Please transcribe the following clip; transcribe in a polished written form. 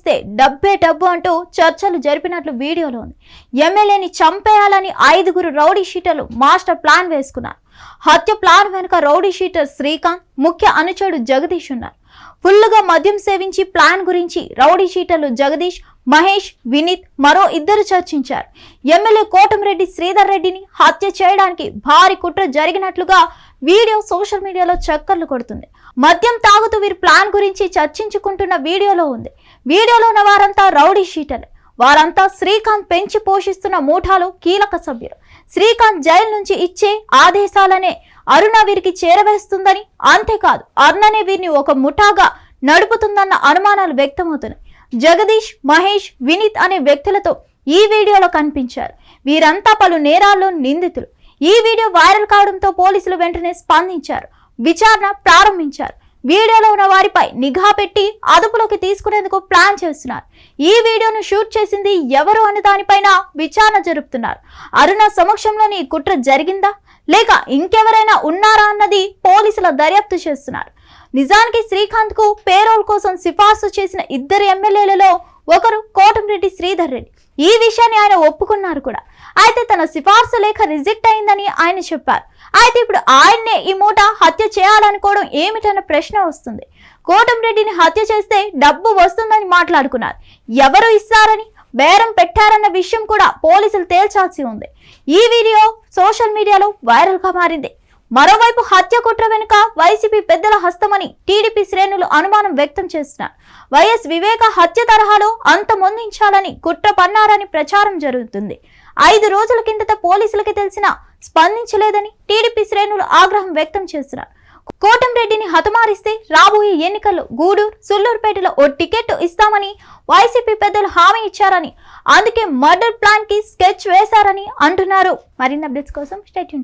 ఇస్తే డబ్బే డబ్బు అంటూ చర్చలు జరిపినట్లు వీడియోలో ఉంది. ఎమ్మెల్యేని చంపేయాలని 5 రౌడీ షీటర్లు మాస్టర్ ప్లాన్ వేసుకున్నారు. హత్య ప్లాన్ వెనుక రౌడీ షీటర్ శ్రీకాంత్, ముఖ్య అనుచరుడు జగదీష్ ఉన్నారు. ఫుల్లుగా మద్యం సేవించి ప్లాన్ గురించి రౌడీ షీటర్లు జగదీష్, మహేష్, వినీత్ మరో 2 చర్చించారు. ఎమ్మెల్యే కోటమిరెడ్డి శ్రీధర్ రెడ్డిని హత్య చేయడానికి భారీ కుట్ర జరిగినట్లుగా వీడియో సోషల్ మీడియాలో చక్కర్లు కొడుతుంది. మద్యం తాగుతూ వీరి ప్లాన్ గురించి చర్చించుకుంటున్న వీడియోలో ఉంది. వీడియోలో ఉన్న వారంతా రౌడీ షీటర్లే. వారంతా శ్రీకాంత్ పెంచి పోషిస్తున్న ముఠాలో కీలక సభ్యులు. శ్రీకాంత్ జైలు నుంచి ఇచ్చే ఆదేశాలనే అరుణ వీరికి చేరవేస్తుందని, అంతేకాదు అరుణనే వీరిని ఒక ముఠాగా నడుపుతుందన్న అనుమానాలు వ్యక్తమవుతున్నాయి. జగదీష్, మహేష్, వినీత్ అనే వ్యక్తులతో ఈ వీడియోలో కనిపించారు. వీరంతా పలు నేరాల్లో నిందితులు. ఈ వీడియో వైరల్ కావడంతో పోలీసులు వెంటనే స్పందించారు, విచారణ ప్రారంభించారు. వీడియోలో ఉన్న వారిపై నిఘా పెట్టి అదుపులోకి తీసుకునేందుకు ప్లాన్ చేస్తున్నారు. ఈ వీడియోను షూట్ చేసింది ఎవరు అనే దానిపైన విచారణ జరుపుతున్నారు. అరుణ సమక్షంలోని ఈ కుట్ర జరిగిందా లేక ఇంకెవరైనా ఉన్నారా అన్నది పోలీసుల దర్యాప్తు చేస్తున్నారు. నిజానికి శ్రీకాంత్ కు పేరోల్ కోసం సిఫార్సు చేసిన 2 ఎమ్మెల్యేలలో ఒకరు కోటమిరెడ్డి శ్రీధర్ రెడ్డి. ఈ విషయాన్ని ఆయన ఒప్పుకున్నారు కూడా. అయితే తన సిఫార్సు లేఖ రిజెక్ట్ అయిందని ఆయన చెప్పారు. అయితే ఇప్పుడు ఆయన్నే ఈ మూట హత్య చేయాలనుకోవడం ఏమిటన్న ప్రశ్న వస్తుంది. కోటమిరెడ్డిని హత్య చేస్తే డబ్బు వస్తుందని మాట్లాడుకున్నారు. ఎవరు ఇస్తారని బేరం పెట్టారన్న విషయం కూడా పోలీసులు తేల్చాల్సి ఉంది. ఈ వీడియో సోషల్ మీడియాలో వైరల్ గా మారింది. మరోవైపు హత్య కుట్ర వెనుక వైసీపీ పెద్దల హస్తమని టీడీపీ శ్రేణులు అనుమానం వ్యక్తం చేస్తున్నారు. వైఎస్ వివేక హత్య తరహాలో అంతమొందించాలని కుట్ర పన్నారని ప్రచారం జరుగుతుంది. 5 రోజుల కిందట పోలీసులకి తెలిసినా స్పందించలేదని టీడీపీ శ్రేణులు ఆగ్రహం వ్యక్తం చేస్తున్నారు. కోటమిరెడ్డిని హతమారిస్తే రాబోయే ఎన్నికల్లో గూడూరు, సుళ్లూరుపేటలో ఓ టికెట్ ఇస్తామని వైసీపీ పెద్దలు హామీ ఇచ్చారని, అందుకే మర్డర్ ప్లాన్ కి స్కెచ్ వేశారని అంటున్నారు. మరిన్ని అప్డేట్స్ కోసం స్టే ట్యూన్డ్.